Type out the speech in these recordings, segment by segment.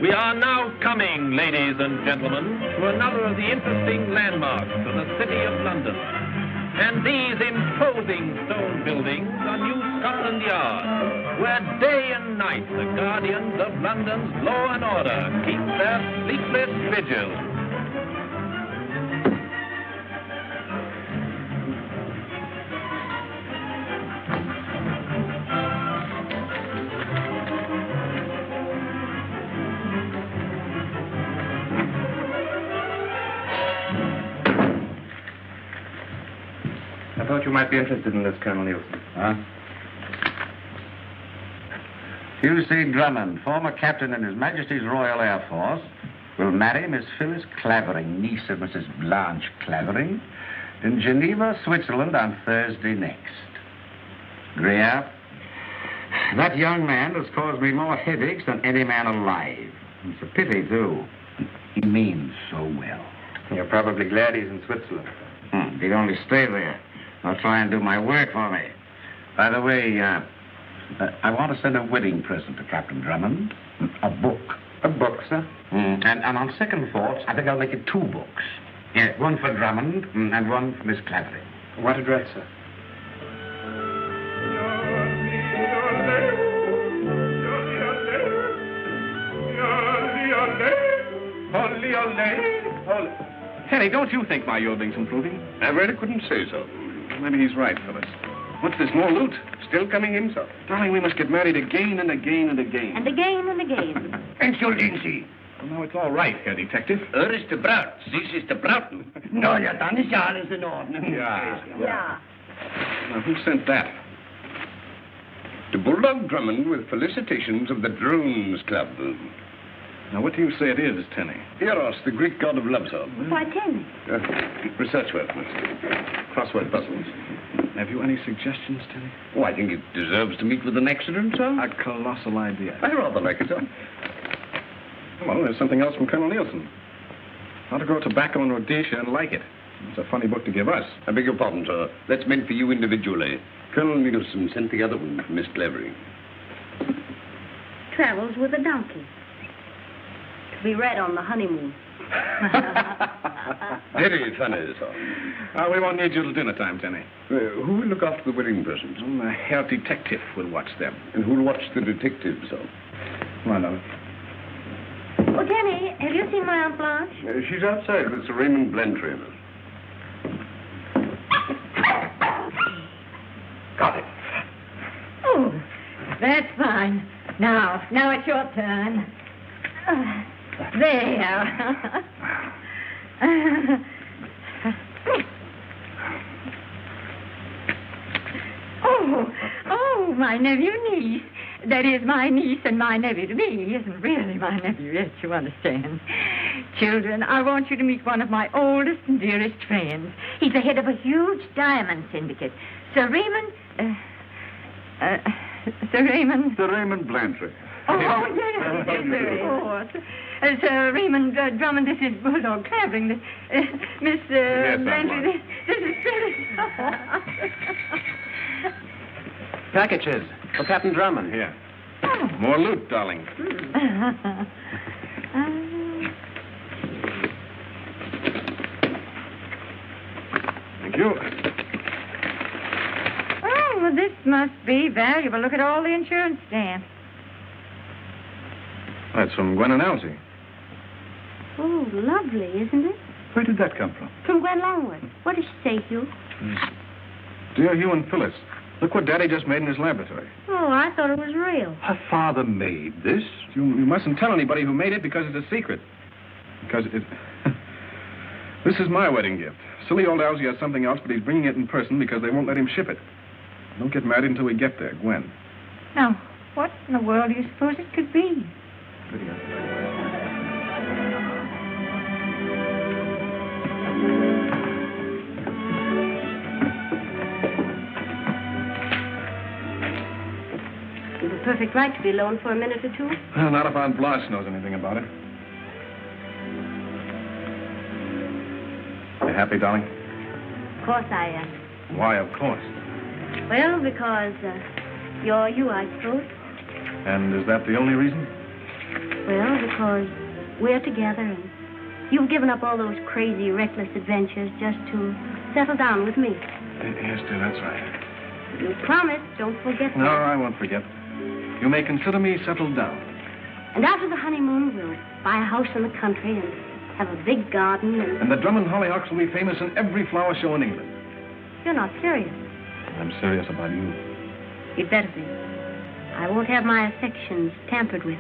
We are now coming, ladies and gentlemen, to another of the interesting landmarks of the City of London. And these imposing stone buildings are New Scotland Yard, where day and night the guardians of London's law and order keep their sleepless vigil. I thought you might be interested in this, Colonel Neilson. Huh? Fiancé Drummond, former captain in His Majesty's Royal Air Force, will marry Miss Phyllis Clavering, niece of Mrs. Blanche Clavering, in Geneva, Switzerland on Thursday next. Greer, that young man has caused me more headaches than any man alive. It's a pity, too. He means so well. You're probably glad he's in Switzerland. If he'd only stay there, I'll try and do my work for me. By the way, I want to send a wedding present to Captain Drummond. A book. A book, sir? And on second thoughts, I think I'll make it 2 books. Yeah, one for Drummond and one for Miss Clavering. What address, sir? Henry, don't you think my yodling's improving? I really couldn't say so. Maybe he's right, Phyllis. What's this, more loot? Still coming in, sir? Darling, we must get married again and again and again. And again and again. Excellency. Well, now it's all right, Herr Detective. Is the Braut. This is the Brauten. No, ja, dann ist ja alles in Ordnung. Yeah. Yeah. Now, who sent that? To Bulldog Drummond with felicitations of the Drones Club. Now, what do you say it is, Tenny? Eros, the Greek god of love, sir. Why, Tenny? Research work, crossword puzzles. Have you any suggestions, Tenny? Oh, I think it deserves to meet with an accident, sir. A colossal idea. I rather like it, sir. Well, there's something else from Colonel Neilson. How to grow tobacco in Rhodesia and like it. It's a funny book to give us. I beg your pardon, sir. That's meant for you individually. Colonel Neilson sent the other one, Miss Clavering. Travels with a donkey. To be read on the honeymoon. Very funny, sir. We won't need you till dinner time, Tenny. Who will look after the wedding presents? The Herr Detective will watch them. And who'll watch the detective, sir? Come on, darling. Oh, Tenny, have you seen my Aunt Blanche? She's outside with Sir Raymond Blantyre. Got it. Oh, that's fine. Now it's your turn. There. Oh, my nephew-niece. That is, my niece and my nephew-to-be isn't really my nephew yet, you understand. Children, I want you to meet one of my oldest and dearest friends. He's the head of a huge diamond syndicate. Sir Raymond Blantyre. Oh, yes, of course. Sir Raymond Drummond, this is Bulldog Clavering. Miss Blantyre, this is Phyllis. Packages for Captain Drummond. Here. More loot, darling. Thank you. Oh, well, this must be valuable. Look at all the insurance stamps. That's from Gwen and Elsie. Oh, lovely, isn't it? Where did that come from? From Gwen Longwood. What does she say, Hugh? Dear Hugh and Phyllis, look what Daddy just made in his laboratory. Oh, I thought it was real. Her father made this? You mustn't tell anybody who made it because it's a secret. Because it... This is my wedding gift. Silly old Algy has something else, but he's bringing it in person because they won't let him ship it. Don't get married until we get there, Gwen. Now, what in the world do you suppose it could be? You've a perfect right to be alone for a minute or two. Well, not if Aunt Blanche knows anything about it. You happy, darling? Of course I am. Why, of course. Well, because you're you, I suppose. And is that the only reason? Well, because we're together and you've given up all those crazy, reckless adventures just to settle down with me. Yes, dear, that's right. You promised, don't forget No, that. I won't forget. You may consider me settled down. And after the honeymoon, we'll buy a house in the country and have a big garden and... And the Drummond hollyhocks will be famous in every flower show in England. You're not serious. I'm serious about you. You'd better be. I won't have my affections tampered with.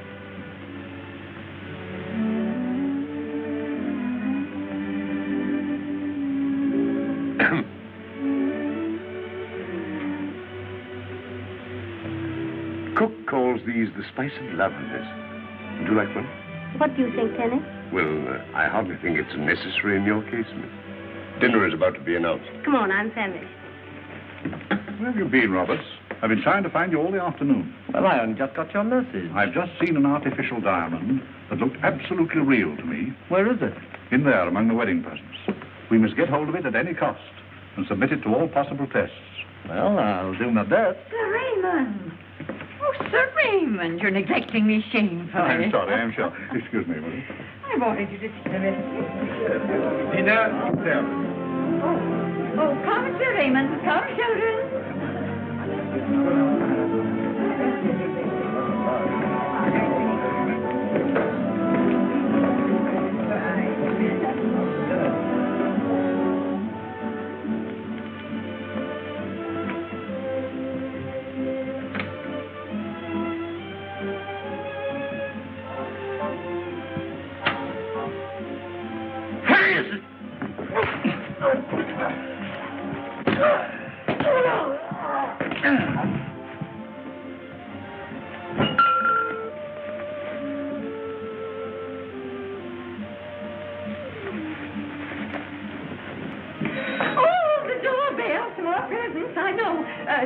Cook calls these the spice of lavenders. Would you like one? What do you think, Tenny? Well, I hardly think it's necessary in your case, miss. Dinner is about to be announced. Come on, I'm famished. Where have you been, Roberts? I've been trying to find you all the afternoon. Well, I only just got your message. I've just seen an artificial diamond that looked absolutely real to me. Where is it? In there, among the wedding presents. We must get hold of it at any cost and submit it to all possible tests. Well, I'll do my best. Sir Raymond. Oh, Sir Raymond, you're neglecting me shamefully. I'm sorry, I'm sure. Excuse me, will you? I wanted you to see the recipe. Dinner, there. Oh, come, Sir Raymond. Come, children.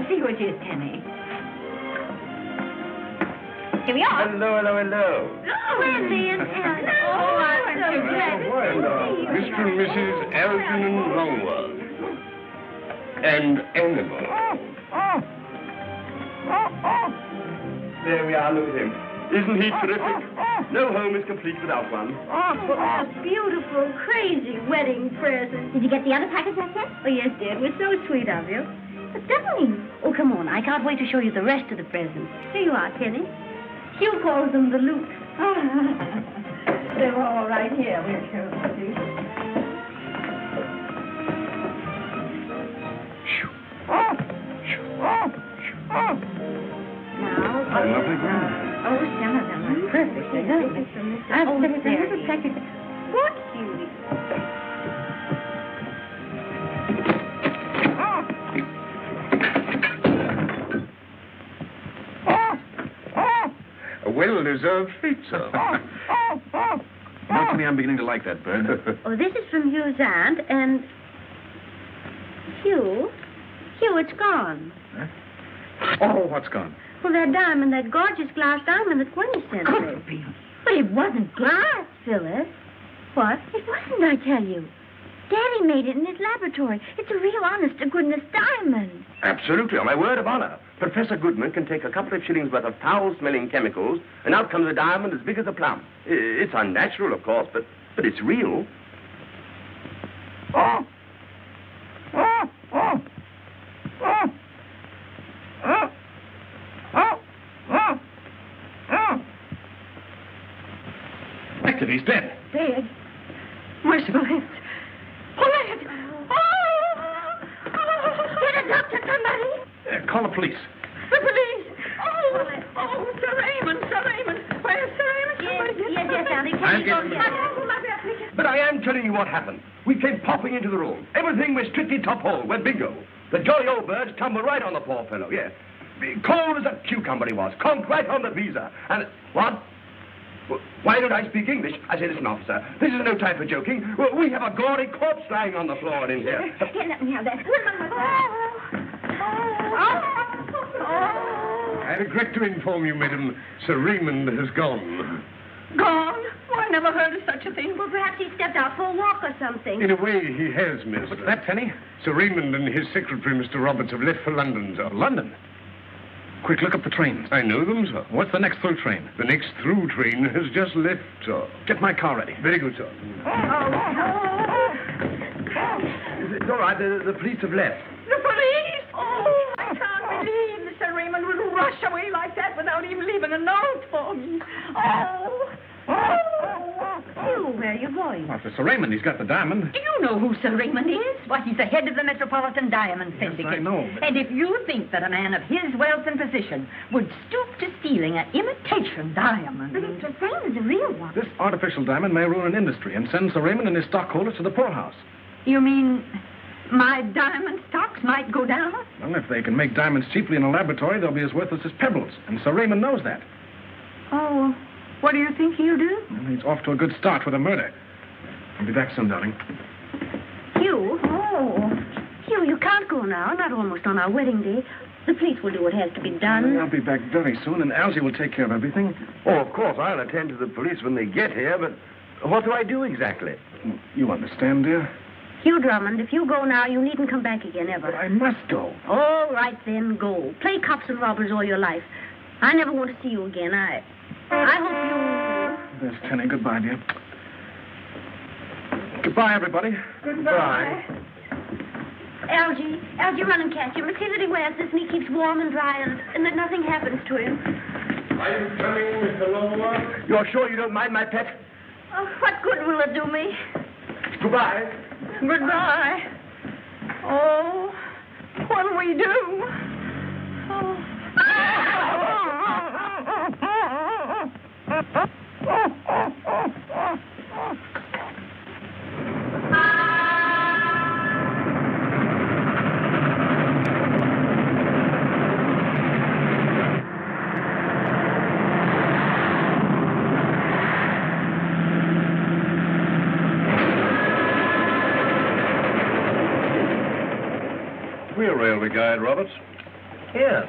See who it is, Tenny. Here we are. Hello. Oh, Wendy and Ellen. Oh, I'm so glad to see you. Mr. and Mrs. Algernon Longworth. And Animal. There we are, look at him. Isn't he terrific? No home is complete without one. Oh, a beautiful, crazy wedding present. Did you get the other package I sent? Oh, yes, dear. It was so sweet of you. But darling, oh, come on. I can't wait to show you the rest of the presents. Here you are, Tenny. Hugh calls them the loot. They're all right here. We'll show them to you. Now, Lovely ground. Oh, some of them are perfectly lovely. Oh, There was a there little it packet. what, Hughie? A well-deserved feat, sir. Not to me, I'm beginning to like that bird. Oh, this is from Hugh's aunt, and... Hugh, it's gone. Oh, what's gone? Well, that diamond, that gorgeous glass diamond that Gwenny sent me. But it wasn't glass, Phyllis. What? It wasn't, I tell you. Daddy made it in his laboratory. It's a real honest-to-goodness diamond. Absolutely, on my word of honor. Professor Goodman can take a couple of shillings worth of foul-smelling chemicals, and out comes a diamond as big as a plum. It's unnatural, of course, but it's real. Active, he's dead. Dead. Merciful heavens. Paulette! Get a doctor, somebody. Call the police. The police! Oh, Sir Raymond! Where's Sir Raymond? Yes, darling. I'm getting Come on. But I am telling me what happened. We came popping into the room. Everything was strictly top hole. We're bingo. The jolly old birds tumbled right on the poor fellow, yes. Cold as a cucumber he was. Conked right on the visa. And... What? Why don't I speak English? I say, listen, officer, this is no time for joking. We have a gory corpse lying on the floor in here. Here, let me have that. I regret to inform you, madam, Sir Raymond has gone. Gone? Oh, I never heard of such a thing. Well, perhaps he stepped out for a walk or something. In a way, he has, miss. What's that, Tenny? Sir Raymond and his secretary, Mr. Roberts, have left for London, sir. London? Quick, look up the trains. I know them, sir. What's the next through train? The next through train has just left, sir. Get my car ready. Very good, sir. It's all right. The police have left. The police? Oh, I can't believe Mr. Raymond would rush away like that without even leaving a note for me. Oh, where are you going? Well, for Sir Raymond, he's got the diamond. Do you know who Sir Raymond is? Why, he's the head of the Metropolitan Diamond Syndicate. I know, but... And if you think that a man of his wealth and position would stoop to stealing an imitation diamond... But it's the same as a real one. This artificial diamond may ruin an industry and send Sir Raymond and his stockholders to the poorhouse. You mean my diamond stocks might go down? Well, if they can make diamonds cheaply in a laboratory, they'll be as worthless as pebbles. And Sir Raymond knows that. Oh, what do you think he'll do? Well, he's off to a good start with a murder. I'll be back soon, darling. Hugh? Oh. Hugh, you can't go now. Not almost on our wedding day. The police will do what has to be done. I'll be back very soon, and Algy will take care of everything. Oh, of course, I'll attend to the police when they get here, but what do I do exactly? You understand, dear? Hugh Drummond, if you go now, you needn't come back again, ever. But I must go. All right, then, go. Play cops and robbers all your life. I never want to see you again. I hope you... There's Tenny. Goodbye, dear. Goodbye, everybody. Goodbye. Algy, run and catch him. See that he wears this and he keeps warm and dry and that nothing happens to him. Are you coming, Mr. Longworth? You're sure you don't mind, my pet? Oh, what good will it do me? Goodbye. Goodbye. Oh, what'll we do? We're railway guide, Roberts. Yes.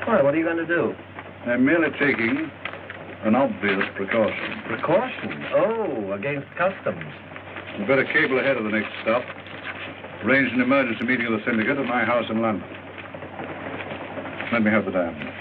Why, what are you going to do? I'm merely taking an obvious precaution. Precaution? Oh, against customs. You'd better cable ahead of the next stop. Arrange an emergency meeting of the syndicate at my house in London. Let me have the diamond.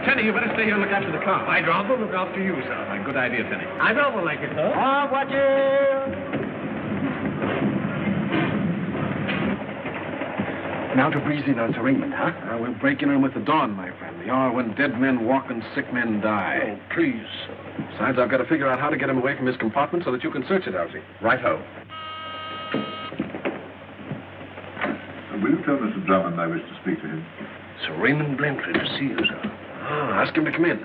Tenny, you better stay here and look after the car. I'd rather look after you, sir. Good idea, Tenny. I'd rather like it, sir. Oh, watch it! Now to breeze in on Sir Raymond, huh? We'll break in on him with the dawn, my friend. The hour when dead men walk and sick men die. Oh, please. Besides, I've got to figure out how to get him away from his compartment so that you can search it, Algy. Right-ho. Will you tell Mr. Drummond I wish to speak to him? Sir Raymond Blantley to see you, sir. Ah, ask him to come in.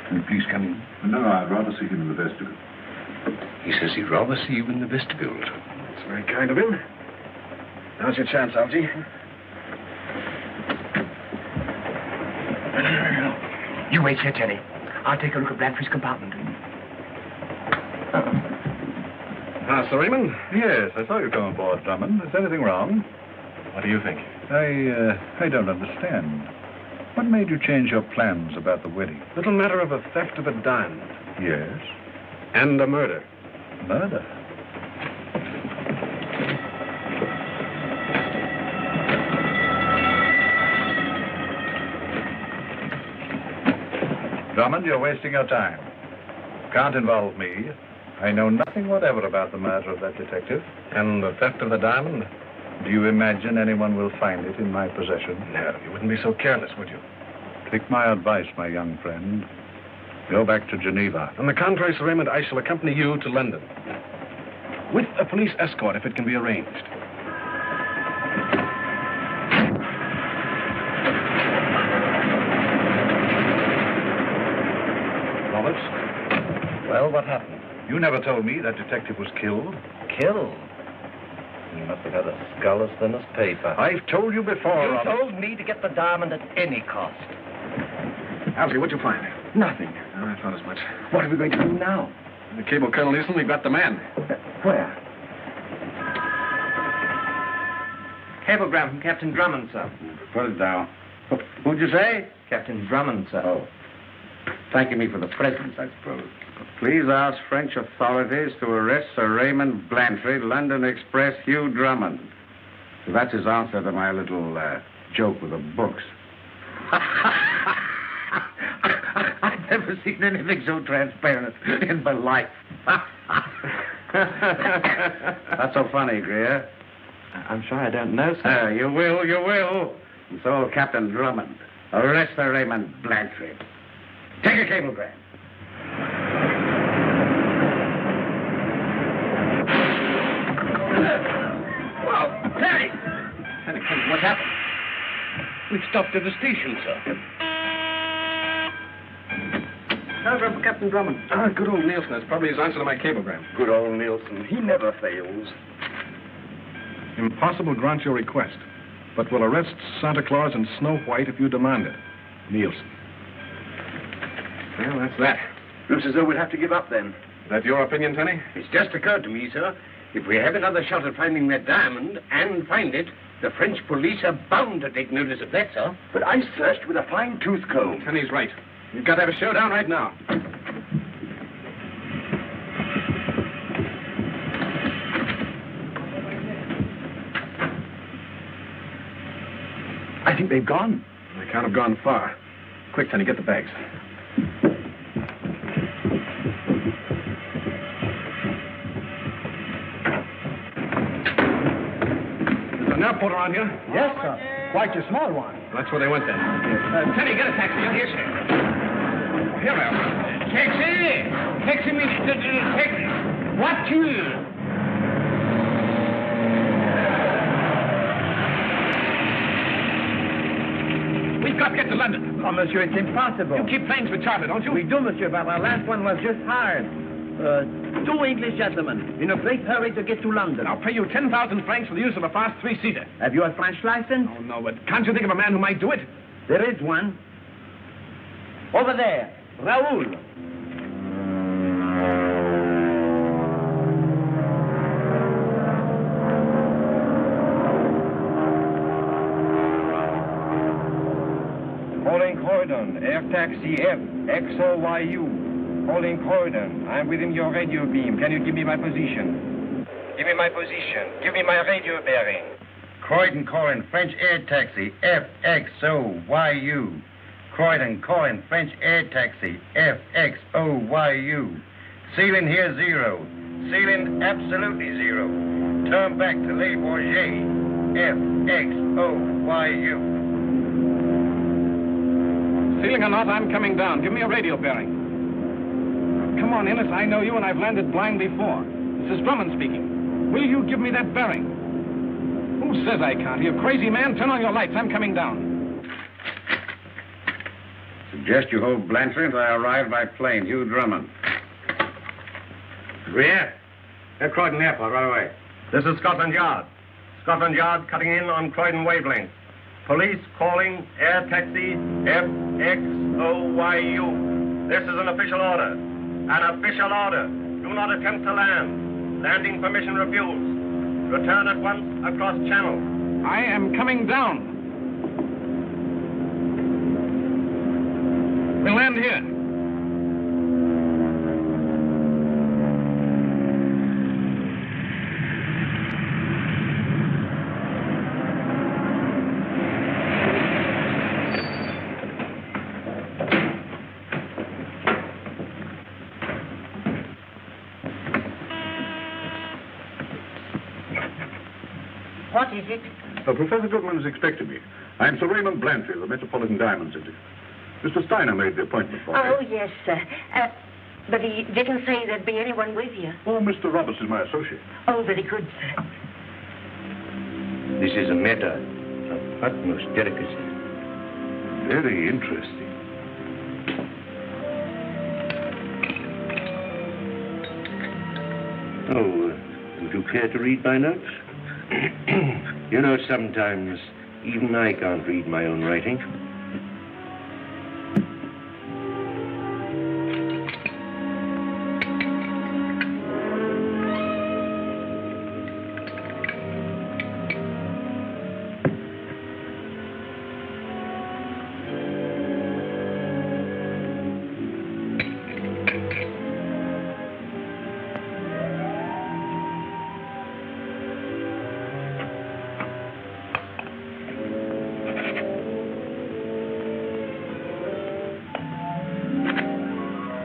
Will you please come in? No, I'd rather see him in the vestibule. He says he'd rather see you in the vestibule, sir. That's very kind of him. Now's your chance, Algy. You wait here, Tenny. I'll take a look at Blanfrey's compartment. Ah, Sir Raymond? Yes, I saw you come aboard, Drummond. Is anything wrong? What do you think? I don't understand. What made you change your plans about the wedding? Little matter of a theft of a diamond. Yes. And a murder. Murder? Drummond, you're wasting your time. Can't involve me. I know nothing whatever about the murder of that detective. And the theft of the diamond? Do you imagine anyone will find it in my possession? No, you wouldn't be so careless, would you? Take my advice, my young friend. Go back to Geneva. On the contrary, Sir Raymond, I shall accompany you to London. With a police escort, if it can be arranged. Roberts? Well, what happened? You never told me that detective was killed. Killed? He must have had a skull as thin as paper. I've told you before, You Roberts. told me to get the diamond at any cost. Alfie, what'd you find? Nothing. Oh, I thought as much. What are we going to do now? The cable, Colonel Neilson, we've got the man. Where? Cablegram from Captain Drummond, sir. Put it down. Who'd you say? Captain Drummond, sir. Oh. Thanking me for the presents, I suppose. Please ask French authorities to arrest Sir Raymond Blanchard, London Express, Hugh Drummond. So that's his answer to my little joke with the books. I've never seen anything so transparent in my life. Not so funny, Greer. I'm sure I don't know, sir. You will. And so, Captain Drummond, arrest Sir Raymond Blanchard. Take a cablegram. Whoa, Terry! What happened? We've stopped at the station, sir. Telegram for Captain Drummond. Ah, good old Neilson. That's probably his answer to my cablegram. Good old Neilson. He never fails. Impossible to grant your request, but will arrest Santa Claus and Snow White if you demand it. Neilson. Well, that's that. Looks as though we'll have to give up then. Is that your opinion, Tenny? It's just occurred to me, sir. If we have another shot at finding that diamond and find it, the French police are bound to take notice of that, sir. But I searched with a fine-tooth comb. Tenny's right. You've got to have a showdown right now. I think they've gone. They can't have gone far. Quick, Tenny, get the bags. There's an airport around here. Yes, sir. Quite a small one. That's where they went then. Tenny, get a taxi. Here, sir. Here we are. Taxi! Taxi me to taxi. Voiture! We've got to get to London. Oh, monsieur, it's impossible. You keep planes for charter, don't you? We do, monsieur, but our last one was just hired. Two English gentlemen in a great hurry to get to London. I'll pay you 10,000 francs for the use of a fast three-seater. Have you a French license? Oh, no, but can't you think of a man who might do it? There is one. Over there, Raoul. Calling Croydon, air taxi FXOYU. Calling Croydon, I'm within your radio beam. Can you give me my position? Give me my position. Give me my radio bearing. Croydon, French air taxi, FXOYU. Croydon, French air taxi, FXOYU. Ceiling here 0. Ceiling absolutely 0. Turn back to Les Bourget, FXOYU. Ceiling or not, I'm coming down. Give me a radio bearing. Come on, Innes. I know you, and I've landed blind before. This is Drummond speaking. Will you give me that bearing? Who says I can't? You crazy man? Turn on your lights. I'm coming down. Suggest you hold Blanchard until I arrive by plane. Hugh Drummond. Greer, at Croydon Airport right away. This is Scotland Yard. Scotland Yard cutting in on Croydon wavelength. Police calling air taxi FXOYU. This is an official order. An official order. Do not attempt to land. Landing permission refused. Return at once across channel. I am coming down. We'll land here. What is it? Professor Goodman is expecting me. I'm Sir Raymond Blantyre, the Metropolitan Diamond Syndicate. Mr. Steiner made the appointment for me. Oh, yes, sir. But he didn't say there'd be anyone with you. Oh, Mr. Roberts is my associate. Oh, very good, sir. This is a matter of utmost delicacy. Very interesting. Oh, would you care to read my notes? You know, sometimes even I can't read my own writing.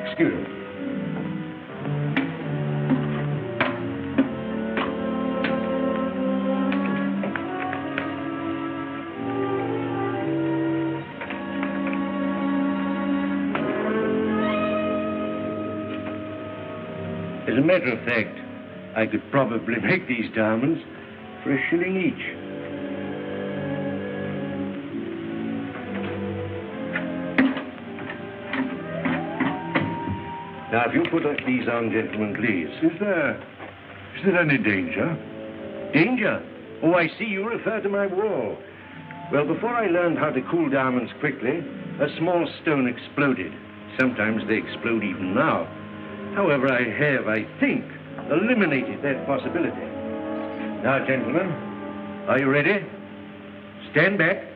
Excuse me. As a matter of fact, I could probably make these diamonds for a shilling each. Now, if you put these on, gentlemen, please. Is there any danger? Danger? Oh, I see you refer to my wall. Well, before I learned how to cool diamonds quickly, a small stone exploded. Sometimes they explode even now. However, I have, I think, eliminated that possibility. Now, gentlemen, are you ready? Stand back.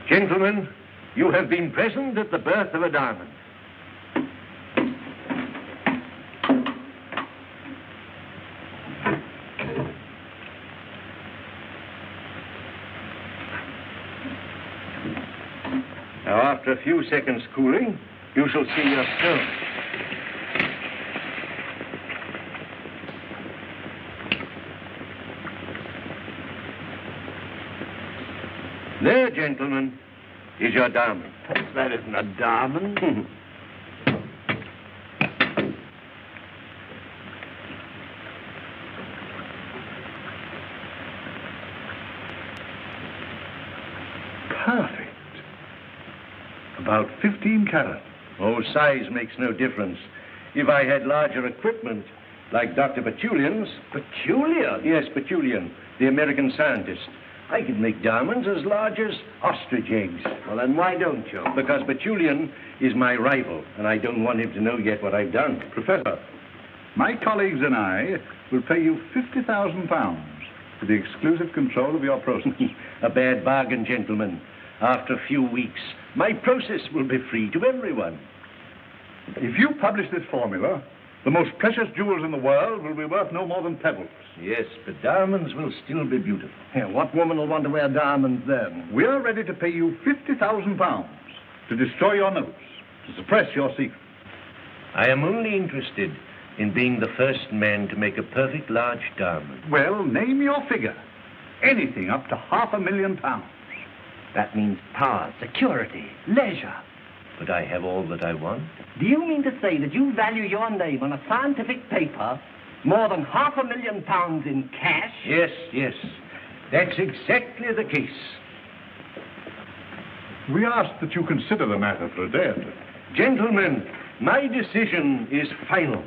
Gentlemen, you have been present at the birth of a diamond. Now, after a few seconds cooling, you shall see your stone. There, gentlemen, is your diamond. That isn't a diamond. Perfect. About 15 carat. Oh, size makes no difference. If I had larger equipment, like Dr. Petulian's... Petulian? Yes, Petulian, the American scientist. I could make diamonds as large as ostrich eggs. Well, then why don't you? Because Petulian is my rival, and I don't want him to know yet what I've done. Professor, my colleagues and I will pay you £50,000 for the exclusive control of your process. A bad bargain, gentlemen. After a few weeks, my process will be free to everyone. If you publish this formula, the most precious jewels in the world will be worth no more than pebbles. Yes, but diamonds will still be beautiful. Yeah, what woman will want to wear diamonds then? We are ready to pay you £50,000 to destroy your notes, to suppress your secret. I am only interested in being the first man to make a perfect large diamond. Well, name your figure. Anything up to £500,000. That means power, security, leisure. But I have all that I want. Do you mean to say that you value your name on a scientific paper more than £500,000 in cash? Yes, yes. That's exactly the case. We ask that you consider the matter for a day or two. Gentlemen, My decision is final.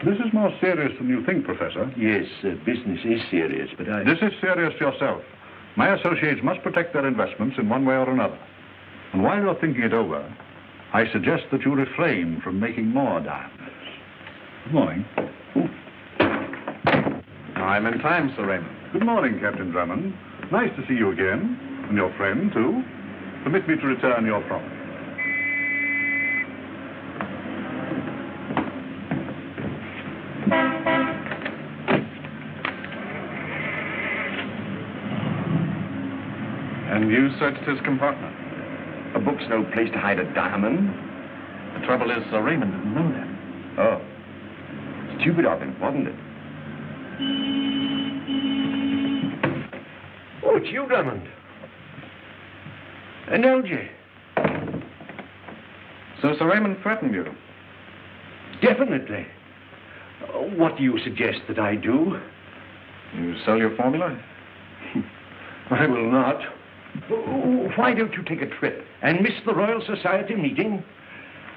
This is more serious than you think, Professor. Yes, business is serious, but I... This is serious yourself. My associates must protect their investments in one way or another. And while you're thinking it over, I suggest that you refrain from making more diamonds. Good morning. I'm in time, Sir Raymond. Good morning, Captain Drummond. Nice to see you again. And your friend, too. Permit me to return your promise. And you searched his compartment. A book's no place to hide a diamond. The trouble is, Sir Raymond didn't know that. Oh. Stupid of him, wasn't it? Oh, it's you, Drummond. An LJ. So Sir Raymond threatened you? Definitely. What do you suggest that I do? You sell your formula? I will not. Why don't you take a trip and miss the Royal Society meeting?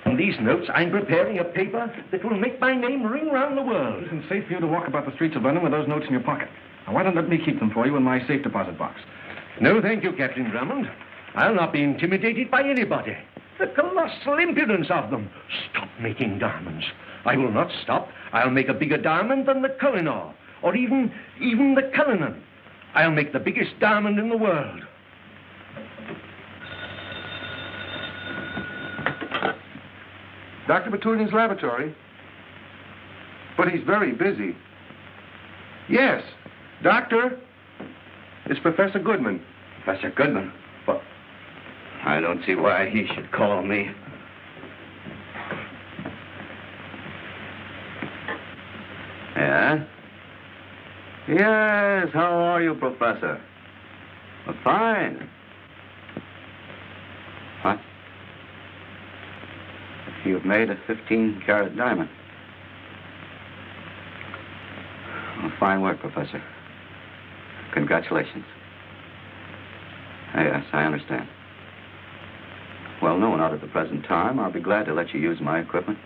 On these notes, I'm preparing a paper that will make my name ring round the world. It isn't safe for you to walk about the streets of London with those notes in your pocket. Now, why don't let me keep them for you in my safe deposit box? No, thank you, Captain Drummond. I'll not be intimidated by anybody. The colossal impudence of them. Stop making diamonds. I will not stop. I'll make a bigger diamond than the Colonel, or even the Cullinan. I'll make the biggest diamond in the world. Dr. Petunia's laboratory. But he's very busy. Yes. Doctor, it's Professor Goodman. Professor Goodman? Well, I don't see why he should call me. Yeah? Yes, how are you, Professor? Fine. What? You've made a 15-carat diamond. Well, fine work, Professor. Congratulations. Yes, I understand. Well, no, not at the present time. I'll be glad to let you use my equipment.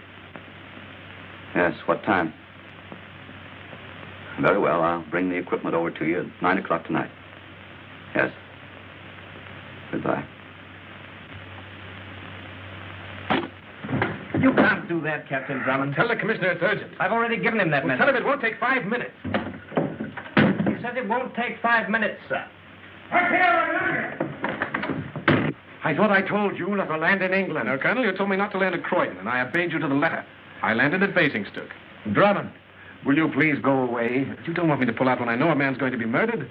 Yes, what time? Very well, I'll bring the equipment over to you at 9 o'clock tonight. Yes. Goodbye. You can't do that, Captain Drummond. Tell the commissioner it's urgent. I've already given him that message. Tell him it won't take 5 minutes. He says it won't take 5 minutes, sir. I thought I told you not to land in England. No, Colonel, you told me not to land at Croydon, and I obeyed you to the letter. I landed at Basingstoke. Drummond, will you please go away? You don't want me to pull out when I know a man's going to be murdered?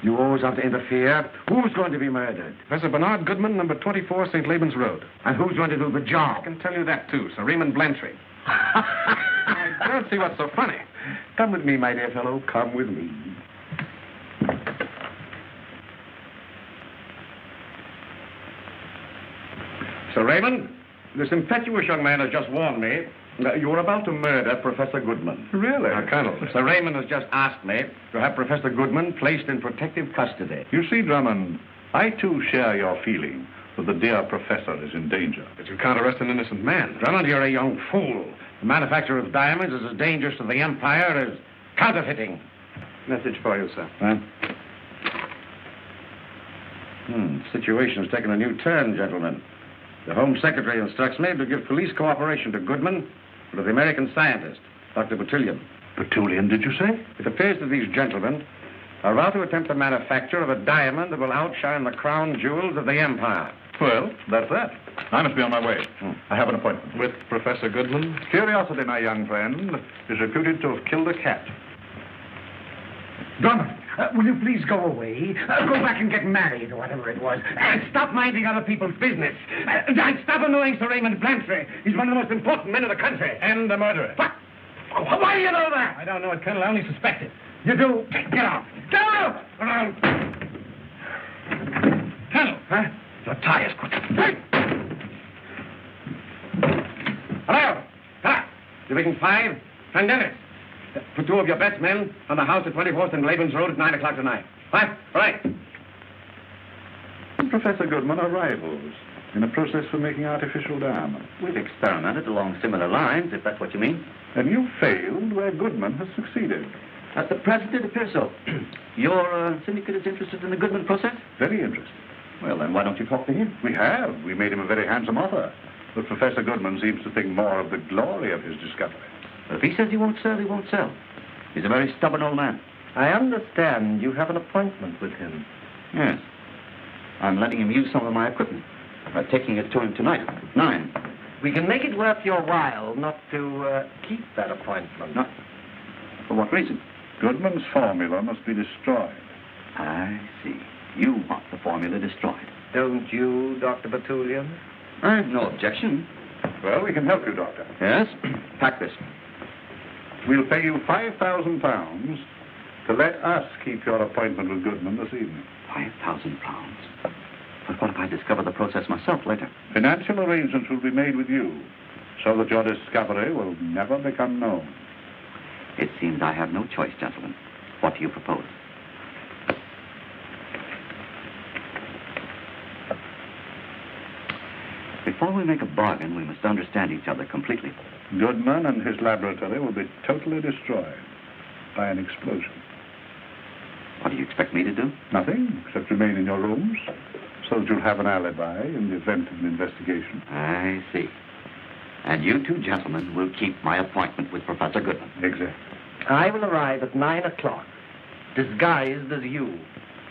You always have to interfere. Who's going to be murdered? Professor Bernard Goodman, number 24, St. Laban's Road. And who's going to do the I job? can tell you that, too, Sir Raymond Blantyre. I don't see what's so funny. Come with me, my dear fellow. Come with me. Sir Raymond, this impetuous young man has just warned me that you are about to murder Professor Goodman. Really? Now, Colonel, Sir Raymond has just asked me to have Professor Goodman placed in protective custody. You see, Drummond, I too share your feeling that the dear professor is in danger. But you can't arrest an innocent man. Drummond, you're a young fool. The manufacture of diamonds is as dangerous to the Empire as counterfeiting. Message for you, sir. Huh? Situation's taken a new turn, gentlemen. The Home Secretary instructs me to give police cooperation to Goodman and to the American scientist, Dr. Bertillon. Bertillon, did you say? It appears that these gentlemen are about to attempt the manufacture of a diamond that will outshine the crown jewels of the Empire. Well, that's that. I must be on my way. I have an appointment. With Professor Goodman? Curiosity, my young friend, is reputed to have killed a cat. Drummond, will you please go away? Go back and get married, or whatever it was. And stop minding other people's business. And stop annoying Sir Raymond Blantyre. He's one of the most important men in the country. And a murderer. What? Why do you know that? I don't know it, Colonel. I only suspect it. You do? Get out. Get out! Colonel! Huh? Your tires quick. Hey! Hello! Hello! Division 5, St. Dennis. Put 2 of your best men on the house at 24th and Laban's Road at 9 o'clock tonight. Right? Right. Professor Goodman are rivals. in a process for making artificial diamonds. We've experimented along similar lines, if that's what you mean. And you failed where Goodman has succeeded. At the present, it appears so. Your syndicate is interested in the Goodman process? Very interested. Well, then why don't you talk to him? We have. We made him a very handsome offer. But Professor Goodman seems to think more of the glory of his discovery. If he says he won't sell, he won't sell. He's a very stubborn old man. I understand you have an appointment with him. Yes. I'm letting him use some of my equipment. I'm taking it to him tonight at 9. We can make it worth your while not to keep that appointment. No. For what reason? Goodman's formula must be destroyed. I see. You want the formula destroyed. Don't you, Dr. Batulian? I've no objection. Well, we can help you, Doctor. Yes? Pack this. We'll pay you £5,000 to let us keep your appointment with Goodman this evening. £5,000. But what if I discover the process myself later? Financial arrangements will be made with you so that your discovery will never become known. It seems I have no choice, gentlemen. What do you propose? Before we make a bargain, we must understand each other completely. Goodman and his laboratory will be totally destroyed by an explosion. What do you expect me to do? Nothing, except remain in your rooms so that you'll have an alibi in the event of an investigation. I see. And you two gentlemen will keep my appointment with Professor Goodman. Exactly. I will arrive at 9 o'clock, disguised as you.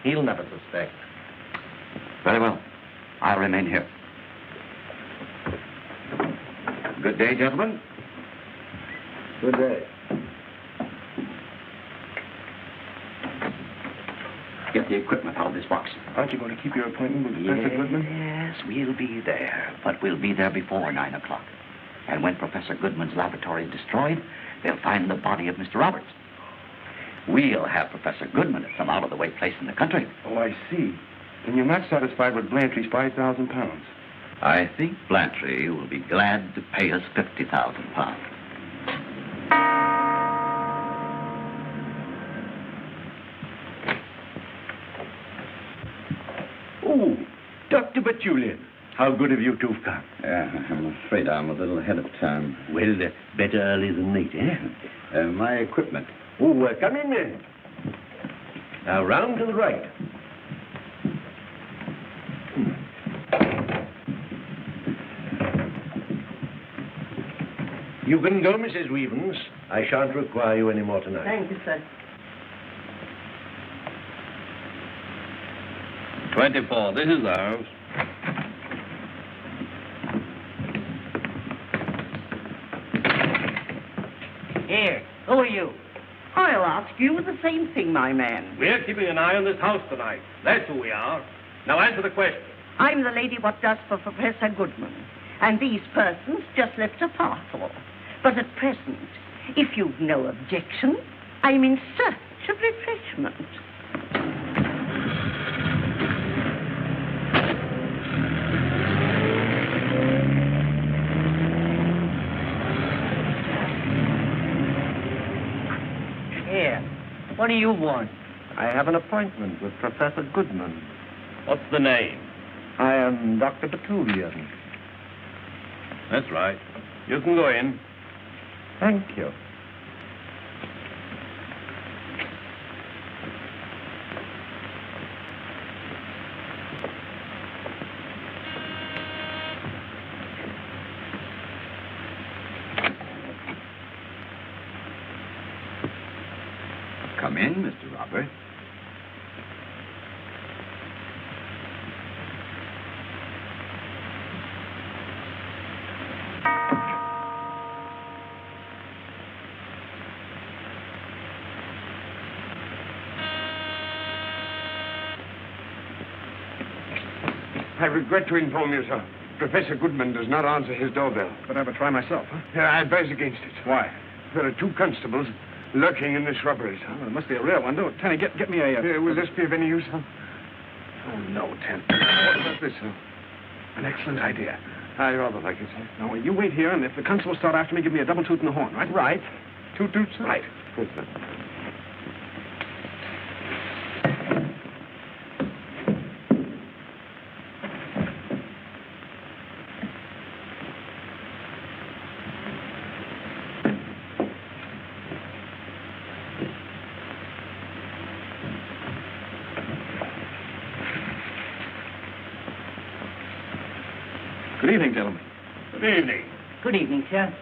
He'll never suspect. Very well. I'll remain here. Good day, gentlemen. Good day. Get the equipment out of this box. Aren't you going to keep your appointment with Professor Goodman? Yes, we'll be there. But we'll be there before 9 o'clock. And when Professor Goodman's laboratory is destroyed, they'll find the body of Mr. Roberts. We'll have Professor Goodman at some out-of-the-way place in the country. Oh, I see. And you're not satisfied with Blantyre's £5,000. I think Blantyre will be glad to pay us £50,000. Oh, Dr. Batulian. How good of you to have come. Yeah, I'm afraid I'm a little ahead of time. Well, better early than late, eh? My equipment. Oh, come in then. Now, round to the right. You can go, Mrs. Weavens. I shan't require you any more tonight. Thank you, sir. 24. This is ours. Here, who are you? I'll ask you the same thing, my man. We're keeping an eye on this house tonight. That's who we are. Now answer the question. I'm the lady what does for Professor Goodman. And these persons just left a parcel. But at present, if you've no objection, I'm in search of refreshment. Here, what do you want? I have an appointment with Professor Goodman. What's the name? I am Dr. Batulian. That's right. You can go in. Thank you. Come in, Mr. Robert. I regret to inform you, sir. Professor Goodman does not answer his doorbell. But I would try myself, huh? I advise against it. Why? There are 2 constables lurking in the shrubberies. Well, it must be a real one. Don't, Tenny, get me a... Will this be of any use, sir? Oh, no, Ten. What about this, sir? An excellent idea. I rather like it, sir. Now, you wait here, and if the constables start after me, give me a double toot in the horn, right? Right. 2 toots, sir? Right. Good, sir. Good evening, gentlemen. Good evening. Good evening, sir.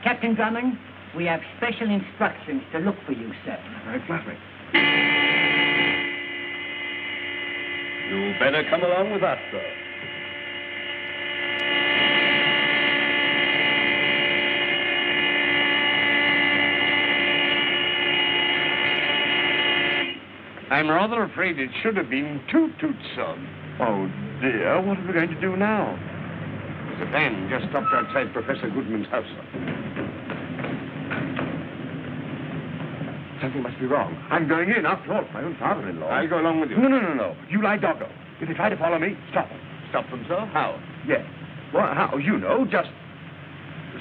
Captain Drummond, we have special instructions to look for you, sir. Very flattering. You better come along with us, sir. I'm rather afraid it should have been Toot-Toot's son. Oh, dear. What are we going to do now? The van just stopped outside Professor Goodman's house. Something must be wrong. I'm going in. After all, it's my own father-in-law. I'll go along with you. No. You lie doggo. If they try to follow me, stop them. Stop them, sir? How? Yes. Well, how? You know, just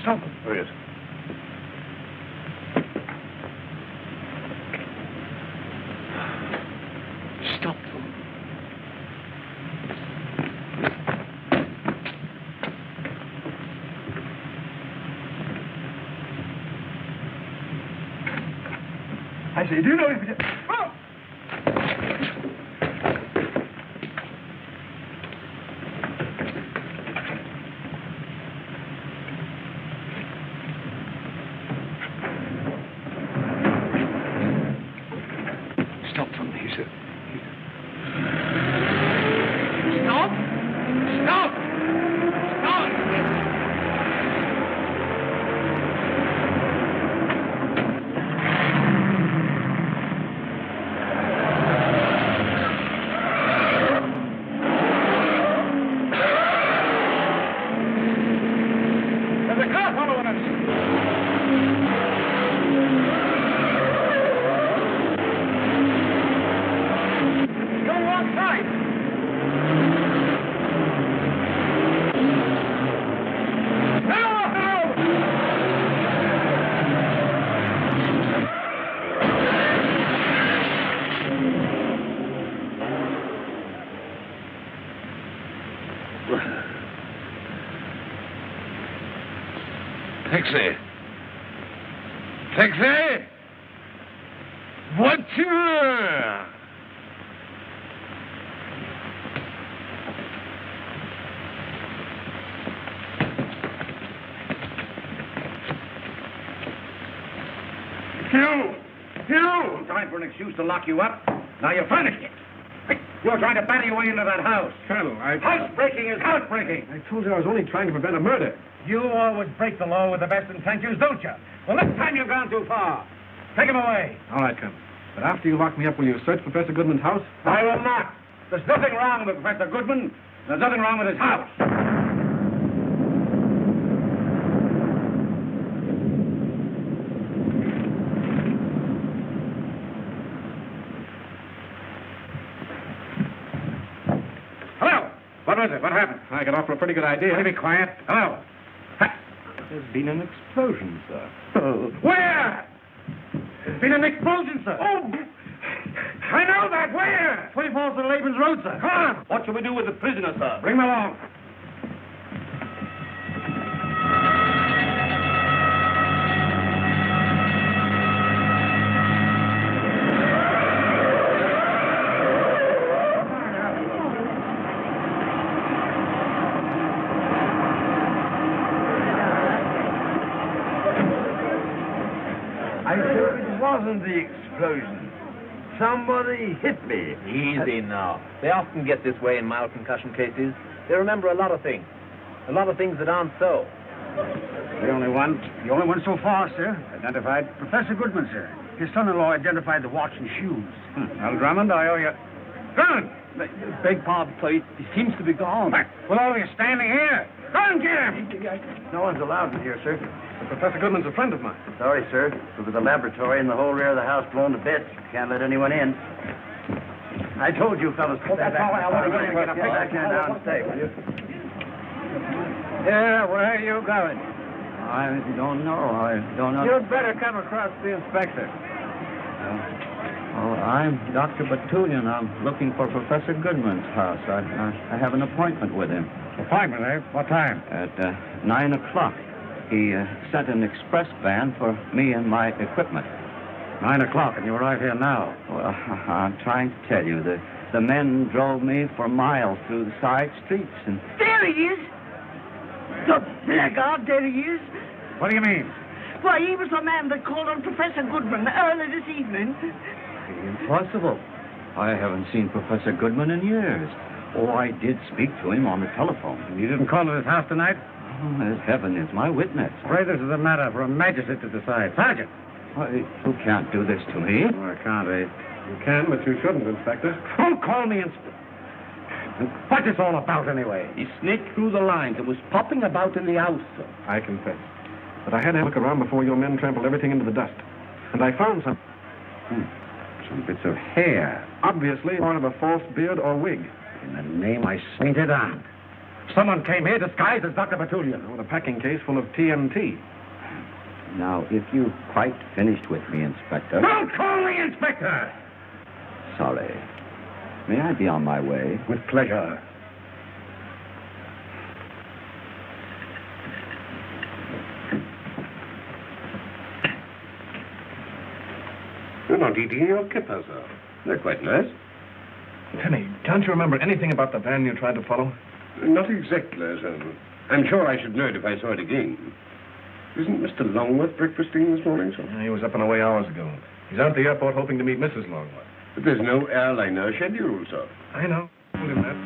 stop them. Oh, yes. Stop them. I say, do you know if you... Oh! Stop them, he said. Stop! Stop! Stop! There's a car following us! Go alongside! Taxi. Taxi! Voiture! You! Time for an excuse to lock you up. Now you're furnished it. You're trying to batter your way into that house. Colonel, Housebreaking is housebreaking. I told you I was only trying to prevent a murder. You always break the law with the best intentions, don't you? Well, this time you've gone too far. Take him away. All right, Colonel. But after you lock me up, will you search Professor Goodman's house? I will not. There's nothing wrong with Professor Goodman. There's nothing wrong with his house. Hello. What was it? What happened? I got off for a pretty good idea. Will you be quiet? Hello. There's been an explosion, sir. Where? There's been an explosion, sir. Oh, I know that. Where? 24th and Laban's Road, sir. Come on. What shall we do with the prisoner, sir? Bring him along. I said it wasn't the explosion. Somebody hit me. Easy now. They often get this way in mild concussion cases. They remember a lot of things. A lot of things that aren't so. The only one so far, sir, identified Professor Goodman, sir. His son-in-law identified the watch and shoes. Well, Drummond, I owe you... Drummond! Beg pardon, sir. He seems to be gone. Well, all of you standing here. Go and get him! No one's allowed in here, sir. Professor Goodman's a friend of mine. Sorry, sir. There was a laboratory and the whole rear of the house blown to bits. Can't let anyone in. I told you fellas to stay back. all I want to get a picture. Back here now and stay, will you? Yeah, where are you going? I don't know. You'd better come across the inspector. I'm Dr. Batulian. I'm looking for Professor Goodman's house. I have an appointment with him. Appointment, eh? What time? At 9 o'clock. He sent an express van for me and my equipment. 9 o'clock, and you're right here now. Well, I'm trying to tell you, the men drove me for miles through the side streets and... There he is. The blackguard, there he is. What do you mean? Why, he was the man that called on Professor Goodman early this evening. Impossible. I haven't seen Professor Goodman in years. Oh, I did speak to him on the telephone. You didn't call at his house tonight? Oh, as heaven is my witness. Pray this is a matter for a magistrate to decide. Sergeant! Why, you can't do this to me. Oh, I can't, eh? You can, but you shouldn't, Inspector. Don't call me Inspector. What's this all about, anyway? He snaked through the lines and was popping about in the house, sir. I confess. But I had to look around before your men trampled everything into the dust. And I found some bits of hair. Obviously part of a false beard or wig. In the name I sainted on. Someone came here disguised as Dr. Batulian. With a packing case full of TNT. Now, if you've quite finished with me, Inspector... Don't call me Inspector! Sorry. May I be on my way? With pleasure. You're not eating your kippers, sir. They're quite nice. Tenny, can't you remember anything about the van you tried to follow? Not exactly, sir. I'm sure I should know it if I saw it again. Isn't Mr. Longworth breakfasting this morning, sir? He was up and away hours ago. He's out at the airport hoping to meet Mrs. Longworth. But there's no airliner scheduled, sir. I know. Told him that.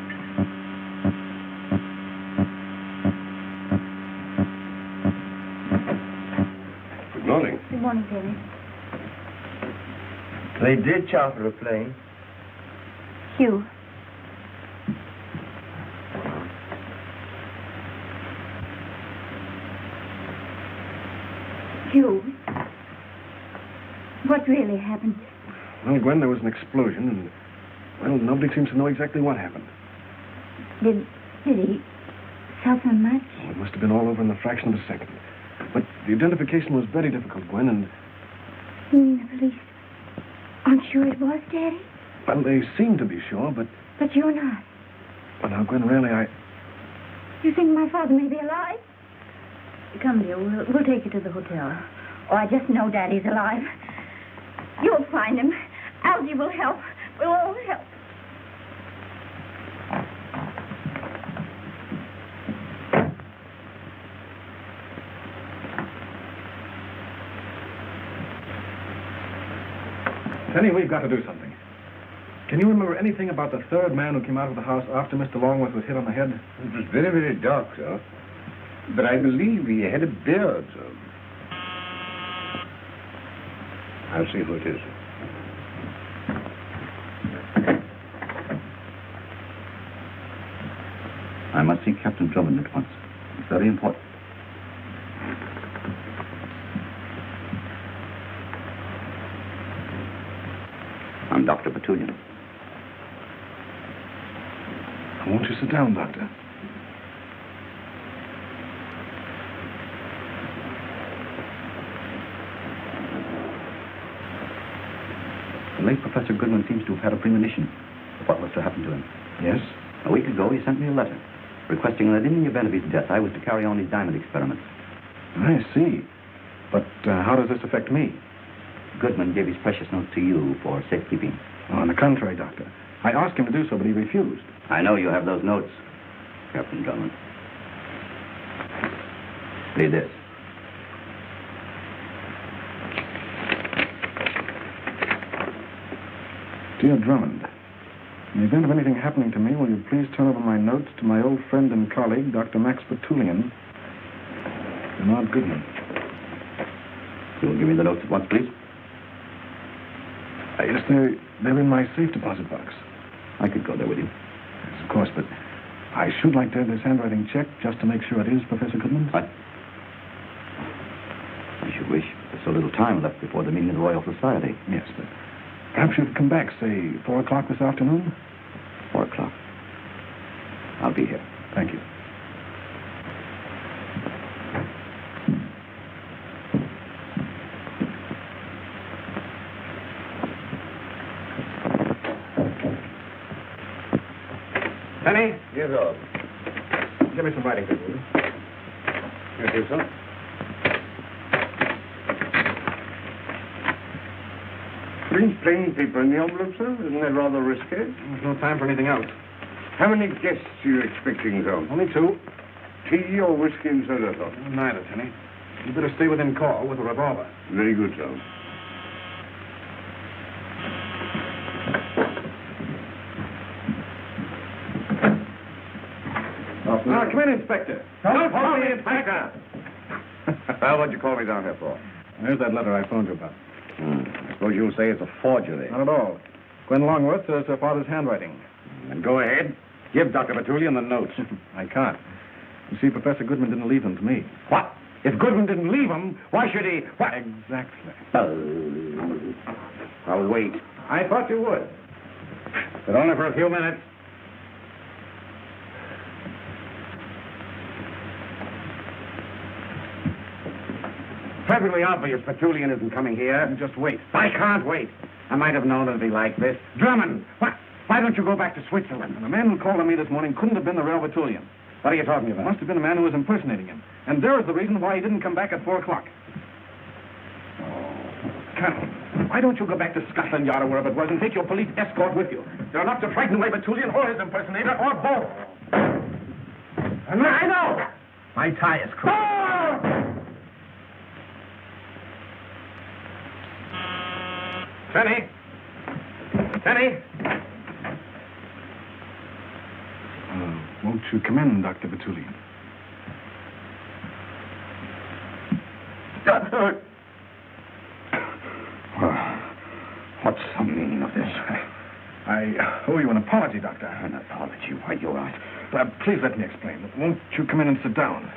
Good morning. Good morning, Penny. They did charter a plane. Hugh. Hugh. What really happened? Well, Gwen, there was an explosion, and, well, nobody seems to know exactly what happened. Did he suffer much? Oh, it must have been all over in the fraction of a second. But the identification was very difficult, Gwen, and... You mean the police aren't sure it was Daddy? Well, they seem to be sure, but... But you're not. Well, now, Gwen, really, You think my father may be alive? Come, dear, we'll take you to the hotel. Oh, I just know Daddy's alive. You'll find him. Algie will help. We'll all help. Penny, we've got to do something. Can you remember anything about the third man who came out of the house after Mr. Longworth was hit on the head? It was very, very dark, sir. But I believe he had a beard, sir. I'll see who it is. I must see Captain Drummond at once. It's very important. I'm Dr. Batulian. Won't you sit down, Doctor? The late Professor Goodman seems to have had a premonition of what was to happen to him. Yes? A week ago, he sent me a letter requesting that in the event of his death, I was to carry on his diamond experiments. I see. But how does this affect me? Goodman gave his precious note to you for safekeeping. Oh, on the contrary, Doctor. I asked him to do so, but he refused. I know you have those notes, Captain Drummond. Read this. Dear Drummond, in the event of anything happening to me, will you please turn over my notes to my old friend and colleague, Dr. Max Batulian, Bernard Goodman. You will give me the notes at once, please? Yes, they're in my safe deposit box. I could go there with you. Yes, of course, but I should like to have this handwriting checked just to make sure it is Professor Goodman's. What? I should wish there's so little time left before the meeting of the Royal Society. Yes, but perhaps you could come back, say, 4 o'clock this afternoon? 4 o'clock. I'll be here. Thank you. Penny? Yes, sir. Give me some writing paper, will you? Here it is, sir. Three plain paper in the envelope, sir? Isn't that rather risky? There's no time for anything else. How many guests are you expecting, sir? Only 2. Tea or whiskey and soda, sir? Neither, Tenny. You better stay within call with a revolver. Very good, sir. Come in, Inspector. Don't call me Inspector. Well, what'd you call me down here for? There's that letter I phoned you about. I suppose you'll say it's a forgery. Not at all. Gwen Longworth says her father's handwriting. Then go ahead. Give Dr. Batulian the notes. I can't. You see, Professor Goodman didn't leave them to me. What? If Goodman didn't leave him, why should he? What? Exactly. I'll wait. I thought you would. But only for a few minutes. Perfectly obvious Batulian isn't coming here. Just wait. I can't wait. I might have known it'd be like this. Drummond, what? Why don't you go back to Switzerland? And the man who called on me this morning couldn't have been the real Batulian. What are you talking It about? must have been a man who was impersonating him. And there is the reason why he didn't come back at 4 o'clock. Colonel, why don't you go back to Scotland Yard or wherever it was and take your police escort with you? They're enough to frighten away Batulian or his impersonator or both. And I know. My tie is crossed. Tenny! Tenny! Won't you come in, Dr. Batulian? What's the meaning of this? I owe you an apology, Doctor. An apology? Why, you're right. Please let me explain. Won't you come in and sit down?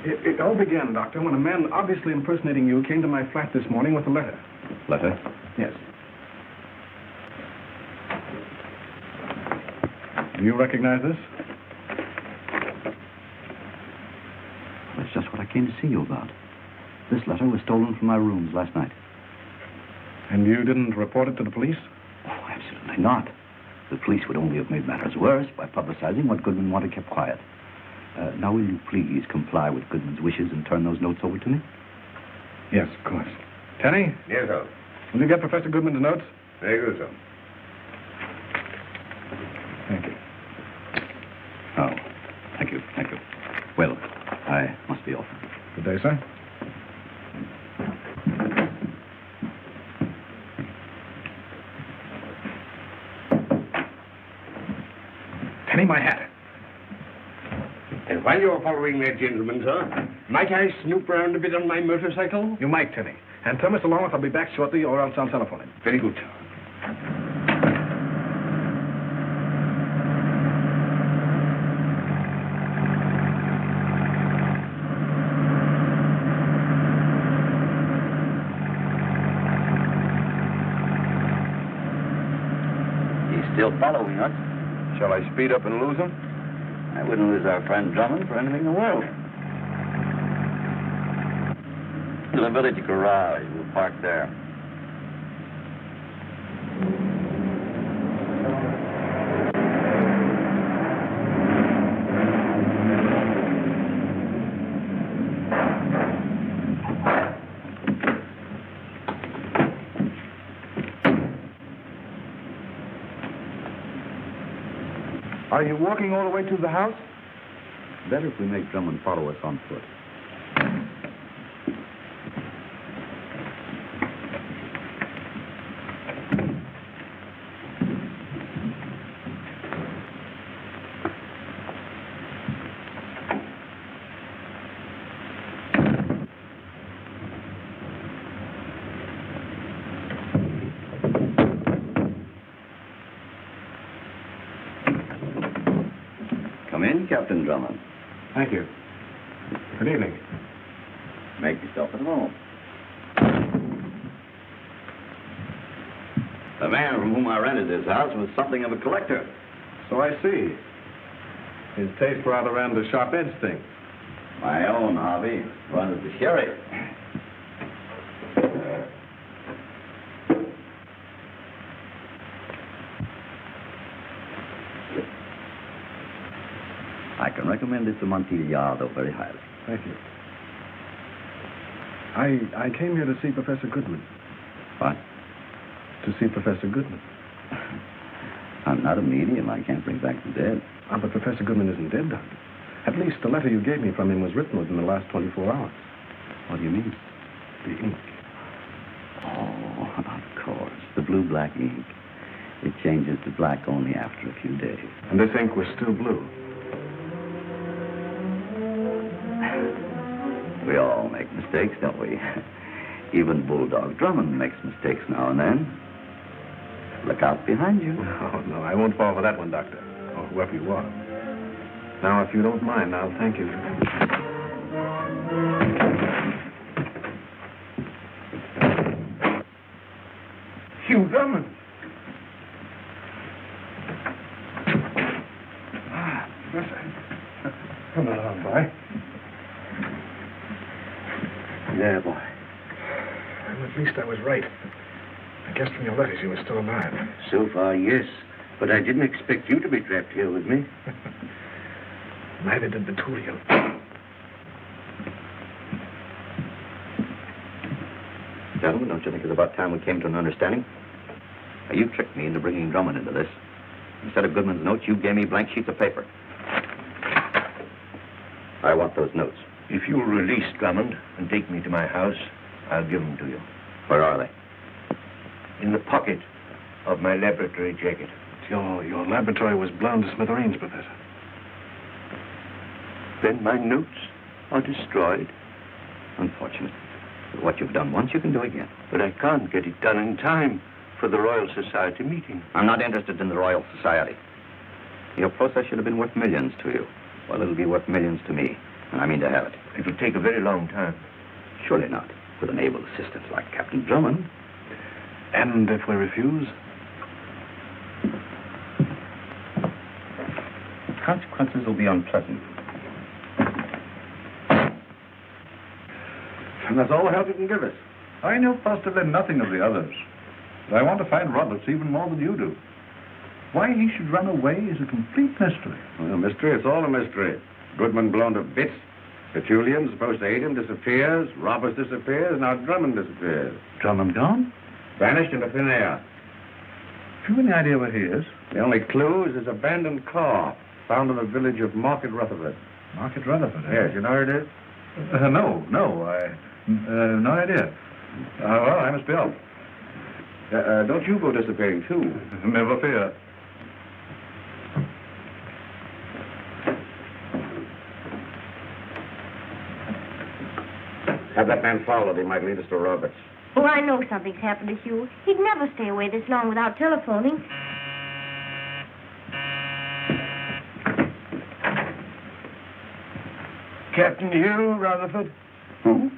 It all began, Doctor, when a man obviously impersonating you came to my flat this morning with a letter. Letter? Yes. Do you recognize this? That's just what I came to see you about. This letter was stolen from my rooms last night. And you didn't report it to the police? Oh, absolutely not. The police would only have made matters worse by publicizing what Goodman wanted kept quiet. Now, will you please comply with Goodman's wishes and turn those notes over to me? Yes, of course. Tenny? Yes, sir. Will you get Professor Goodman's notes? Very good, sir. Thank you. Oh, thank you, thank you. Well, I must be off. Good day, sir. Tenny, my hat. And while you're following that gentleman, sir, might I snoop round a bit on my motorcycle? You might, Tenny. And tell Mr. Longworth I'll be back shortly, or else I'll telephone him. Very good, sir. He's still following us. Shall I speed up and lose him? I wouldn't lose our friend Drummond for anything in the world. The village garage. We'll park there. Are you walking all the way to the house? Better if we make Drummond follow us on foot. Come in, Captain Drummond. Thank you. Good evening. Make yourself at home. The man from whom I rented this house was something of a collector. So I see. His taste rather ran the sharp-edged thing. My own hobby runs the sherry. I can recommend it to Montiliado very highly. Thank you. I came here to see Professor Goodman. What? To see Professor Goodman. I'm not a medium. I can't bring back the dead. Ah, but Professor Goodman isn't dead, Doctor. At least the letter you gave me from him was written within the last 24 hours. What do you mean? The ink. Oh, of course. The blue-black ink. It changes to black only after a few days. And this ink was still blue. We all make mistakes, don't we? Even Bulldog Drummond makes mistakes now and then. Look out behind you. Oh, no, I won't fall for that one, Doctor. Or whoever you are. Now, if you don't mind, I'll thank you. Hugh Drummond. Come along, boy. Yeah, boy. Well, at least I was right. I guessed from your letters you were still alive. So far, yes. But I didn't expect you to be trapped here with me. Neither did the two of you. Gentlemen, don't you think it's about time we came to an understanding? Now, you tricked me into bringing Drummond into this. Instead of Goodman's notes, you gave me blank sheets of paper. I want those notes. If you'll release Drummond and take me to my house, I'll give them to you. Where are they? In the pocket of my laboratory jacket. Your laboratory was blown to smithereens, Professor. Then my notes are destroyed. Unfortunate. But what you've done once, you can do again. But I can't get it done in time for the Royal Society meeting. I'm not interested in the Royal Society. Your process should have been worth millions to you. Well, it'll be worth millions to me, and I mean to have it. It'll take a very long time. Surely not, with an able assistant like Captain Drummond. And if we refuse? Consequences will be unpleasant. And that's all the help you can give us. I know positively nothing of the others. But I want to find Roberts even more than you do. Why he should run away is a complete mystery. Well, mystery, it's all a mystery. Goodman blown to bits. Petulian, supposed to hate him, disappears. Roberts disappears. Now Drummond disappears. Drummond gone? Vanished into thin air. Have you any idea where he is? The only clue is his abandoned car, found in the village of Market Rutherford. Market Rutherford, eh? Yes, you know where it is? No. No idea. Well, I must be off. Don't you go disappearing, too. Never fear. Have that man followed. He might lead us to Roberts. Oh, I know something's happened to Hugh. He'd never stay away this long without telephoning. Captain Hugh Rutherford. Who?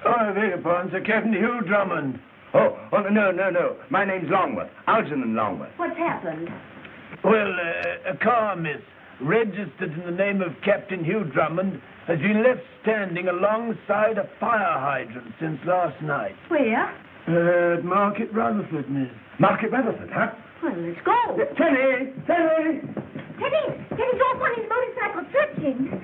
Oh, thereupon, Sir Captain Hugh Drummond. Oh, no. My name's Longworth. Algernon Longworth. What's happened? Well, a car, miss, registered in the name of Captain Hugh Drummond, has been left standing alongside a fire hydrant since last night. Where? At Market Rutherford, miss. Market Rutherford, huh? Well, let's go. Teddy! Teddy's off on his motorcycle searching.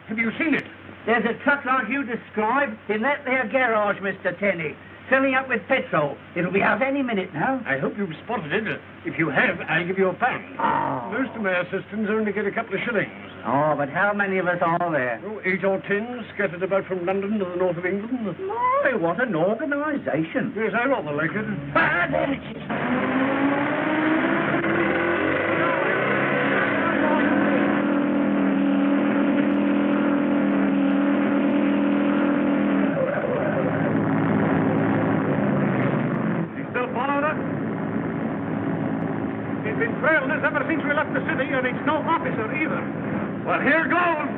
Have you seen it? There's a truck like you described in that there garage, Mr. Tenney, filling up with petrol. It'll be out any minute now. I hope you've spotted it. If you have, I'll give you a pound. Oh. Most of my assistants only get a couple of shillings. Oh, but how many of us are there? Oh, 8 or 10, scattered about from London to the north of England. My, what an organisation. Yes, I rather like it. Ah, there it is. Well, there's ever since we left the city, and it's no officer either. Well, here goes.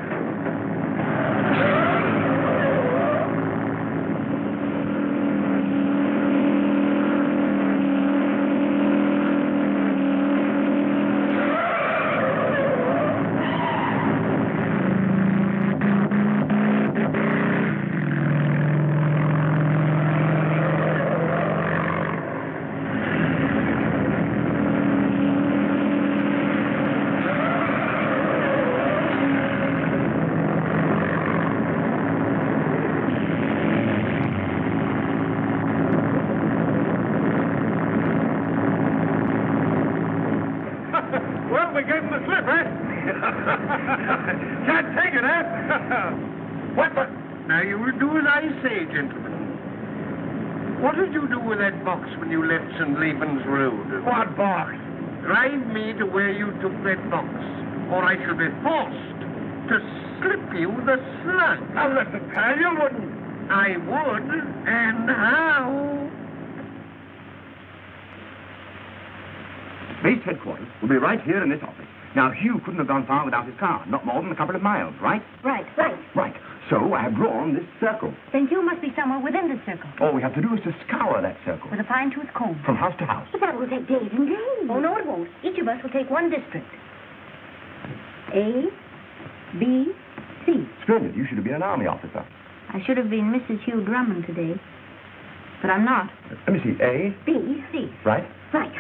What the... Now, you will do as I say, gentlemen. What did you do with that box when you left St. Leven's Road? What box? Drive me to where you took that box, or I shall be forced to slip you the slug. Now, listen, Colonel, you wouldn't. I would, and how? Base headquarters will be right here in this office. Now, Hugh couldn't have gone far without his car, not more than a couple of miles, right? Right. Right. So I have drawn this circle. Then you must be somewhere within the circle. All we have to do is to scour that circle. With a fine-tooth comb. From house to house. But that will take days and days. Oh, no, it won't. Each of us will take one district. A, B, C. Splendid. You should have been an army officer. I should have been Mrs. Hugh Drummond today. But I'm not. Let me see. A. B, C. Right? Right.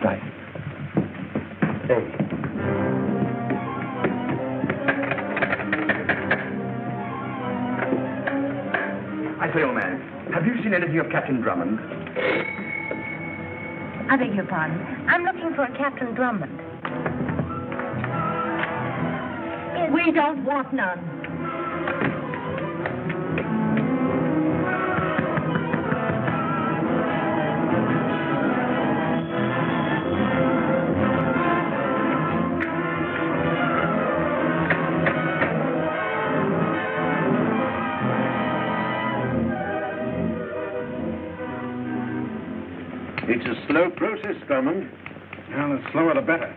A. I say, old man, have you seen anything of Captain Drummond? I beg your pardon. I'm looking for a Captain Drummond. We don't want none. It's a slow process, Drummond. Well, the slower the better.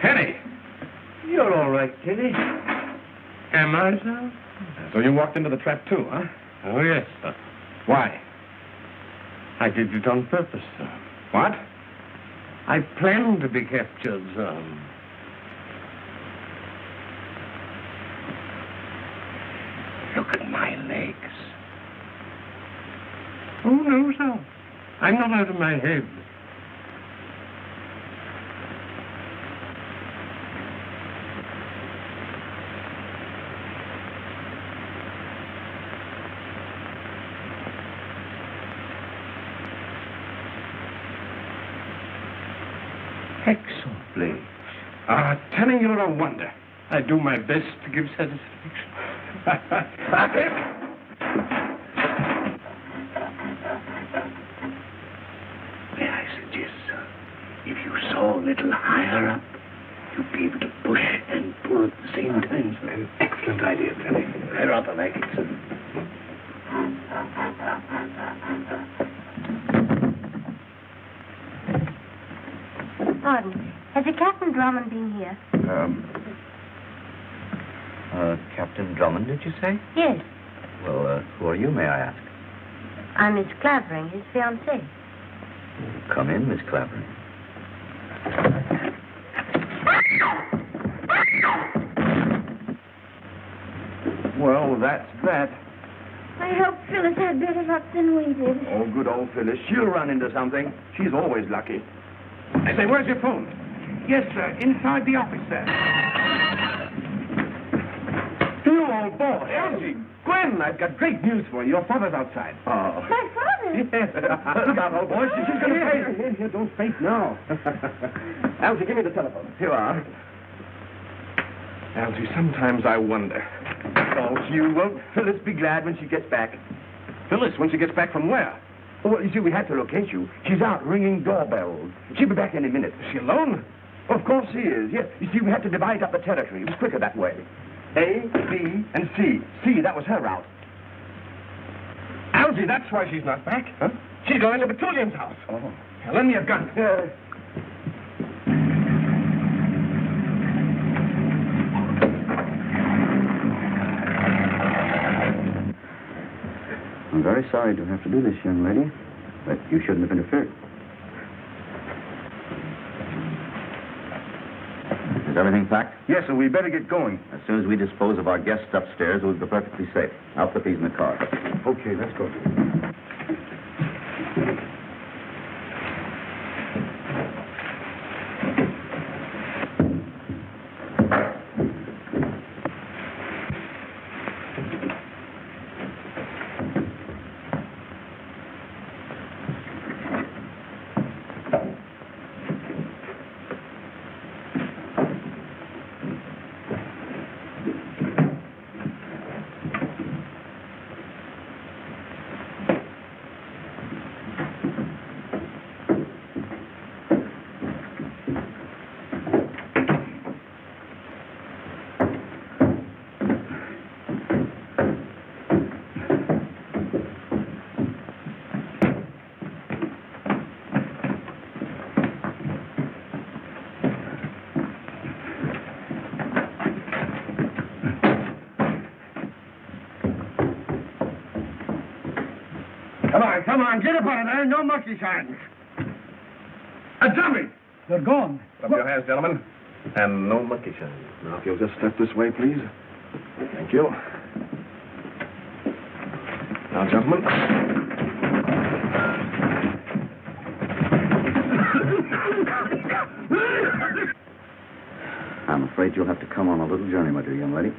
Tenny! You're all right, Tenny. Am I, sir? So you walked into the trap, too, huh? Oh, yes, sir. Why? I did it on purpose, sir. What? I planned to be captured, sir. Look at my legs. Oh, no, sir. I'm not out of my head. Excellently. Tenny, you're a wonder. I do my best to give satisfaction. May I suggest, sir, if you saw a little higher up, you'd be able to push and pull at the same time, sir. An excellent idea, Tenny. I rather like it, sir. Pardon. Has a Captain Drummond been here? Captain Drummond, did you say? Yes. Well, who are you, may I ask? I'm Miss Clavering, his fiancée. Come in, Miss Clavering. Well, that's that. I hope Phyllis had better luck than we did. Oh, good old Phyllis. She'll run into something. She's always lucky. I say, where's your phone? Yes, sir. Inside the office, sir. You old boy. Elsie. Gwen, I've got great news for you. Your father's outside. Oh. My father? Yes. Look out, old boy. She's going to faint. Here, don't faint now. Elsie, give me the telephone. Here you are. Elsie, sometimes I wonder. Oh, Hugh, won't Phyllis be glad when she gets back? Phyllis, when she gets back from where? Oh, you see, we had to locate you. She's out ringing doorbells. She'll be back any minute. Is she alone? Of course she is, yes. You see, we had to divide up the territory. It was quicker that way. A, B, and C. C, that was her route. Elsie, that's why she's not back. Huh? She's going to Betullian's house. Oh. Now, lend me a gun. I'm very sorry to have to do this, young lady, but you shouldn't have interfered. Is everything packed? Yes, sir, we better get going. As soon as we dispose of our guests upstairs, we'll be perfectly safe. I'll put these in the car. Okay, let's go. Come on, get up out of there. No monkey shines. Dummy! They're gone. Up your hands, gentlemen. And no monkey shine. Now, if you'll just step this way, please. Thank you. Now, gentlemen. I'm afraid you'll have to come on a little journey, my dear young lady.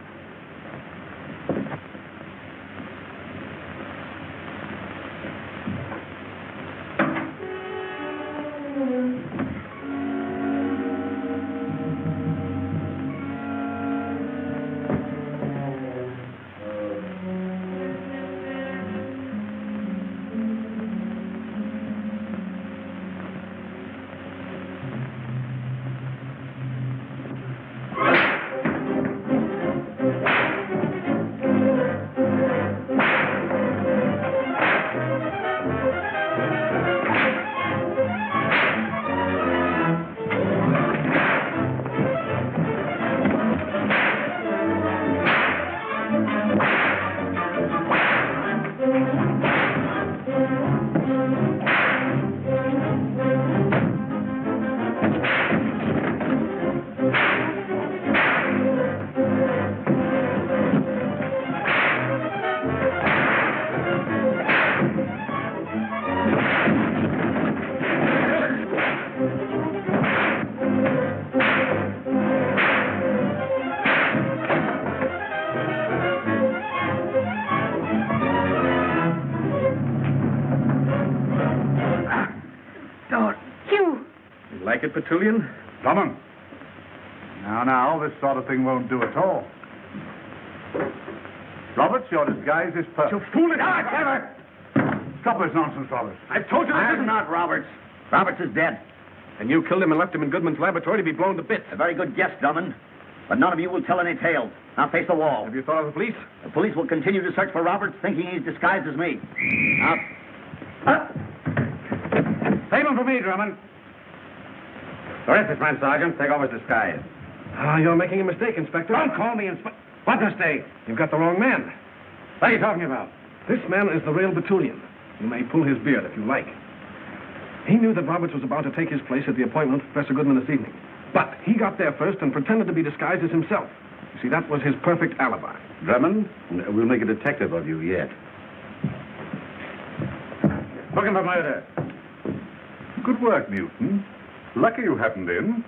Petulian? Drummond. Now, this sort of thing won't do at all. Roberts, your disguise is perfect. You foolish... Trevor! Stop this nonsense, Roberts. I've told you this I'm not Roberts. Roberts is dead. And you killed him and left him in Goodman's laboratory to be blown to bits. A very good guess, Drummond. But none of you will tell any tales. Now face the wall. Have you thought of the police? The police will continue to search for Roberts, thinking he's disguised as me. Now... Save him for me, Drummond. Arrest this man, Sergeant. Take off his disguise. Ah, you're making a mistake, Inspector. Don't call me Inspector. What mistake? You've got the wrong man. What are you talking about? This man is the real Betulian. You may pull his beard if you like. He knew that Roberts was about to take his place at the appointment with Professor Goodman this evening. But he got there first and pretended to be disguised as himself. You see, that was his perfect alibi. Drummond, we'll make a detective of you yet. Looking for murder. Good work, Newton. Lucky you happened in.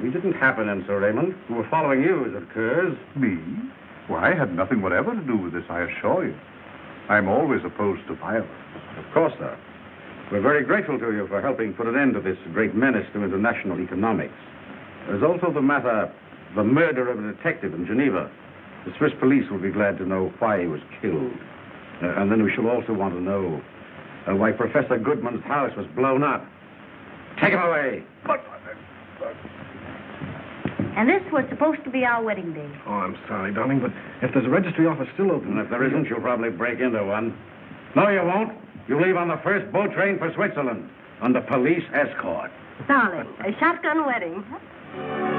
We didn't happen in, Sir Raymond. We were following you, as it occurs. Me? Why, I had nothing whatever to do with this, I assure you. I'm always opposed to violence. Of course, sir. We're very grateful to you for helping put an end to this great menace to international economics. There's also the matter, the murder of a detective in Geneva. The Swiss police will be glad to know why he was killed. And then we shall also want to know why Professor Goodman's house was blown up. Take him away. And this was supposed to be our wedding day. Oh, I'm sorry, darling, but if there's a registry office still open... And if there isn't, you'll probably break into one. No, you won't. You leave on the first boat train for Switzerland under police escort. Darling, a shotgun wedding. Huh?